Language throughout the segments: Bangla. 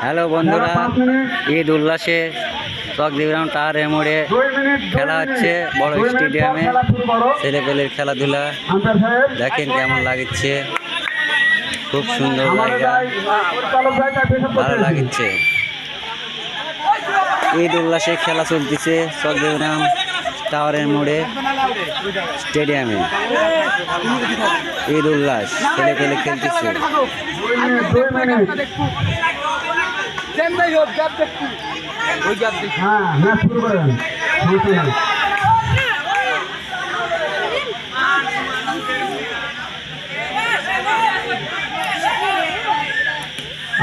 হ্যালো বন্ধুরা, ঈদ উল্লাসে চকদিগ্রাম টাওয়ারের মোড়ে খেলা হচ্ছে বড় স্টেডিয়ামে। ছেলেপেলের খেলাধুলা দেখেন কেমন লাগছে, খুব সুন্দর জায়গা, ভালো লাগছে। ঈদ উল্লাসে খেলা চলতেছে চকদিগ্রাম টাওয়ারের মোড়ে স্টেডিয়ামে। ঈদ উল্লাস, ছেলেপেলে খেলতেছে।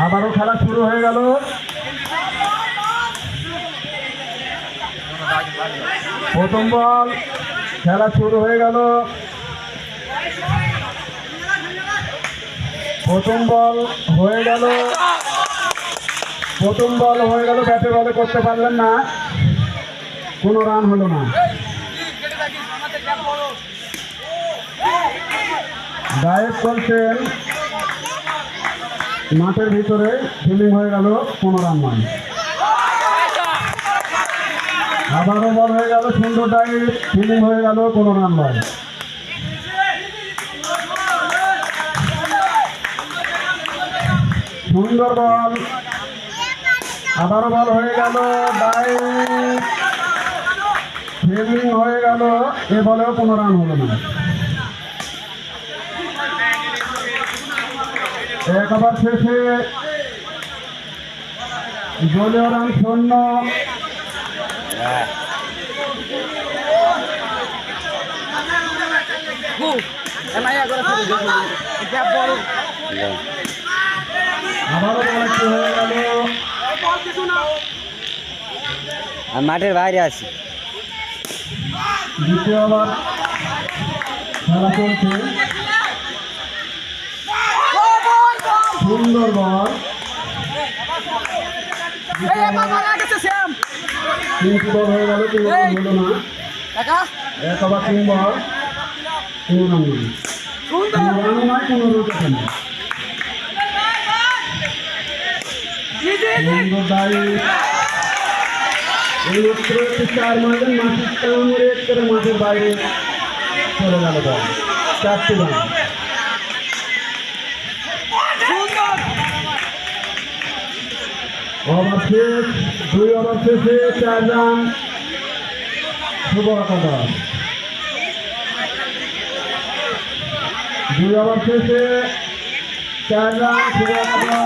আবারও খেলা শুরু হয়ে গেল। প্রথম বল, খেলা শুরু হয়ে গেল। প্রথম বল হয়ে গেল। ব্যাটে বলে করতে পারলেন না, কোনো রান হলো না। ডায়েট করছেন মাঠের ভিতরে, ফিল্ডিং হয়ে গেল, কোনো রান নয়। আবারও বল হয়ে গেল, সুন্দর ডায়েট, ফিল্ডিং হয়ে গেল, কোনো রান নয়। সুন্দর বল, আবারও বল হয়ে গেল, ডায়েট, ফিল্ডিং হয়ে গেল, এ বলেও কোনো রান হলো না। এক ওভার শেষে দলীয় রান শূন্য। আবারও বলটি হয়ে গেল। মাঠের বাইরে আছি। দ্বিতীয় ওভার খেলা চলছে। সুন্দর বল, তিনটি বল হয়ে গেল, কোনো রান হলো না। এক ওভার 3 বল, কোনো রান নয়, কোনো উইকেট নেই। সুন্দর ডায়েট, এই উত্তরে একটি 4 মারবেন, মাঠের কামড়ে এক করে মাঠের বাইরে চলে গেল বল। 4টি রান। ওভার শেষ, 2 ওভার শেষে 4 রান। শুভ কথা, 2 ওভার শেষে 4 রান, শুভ কথা।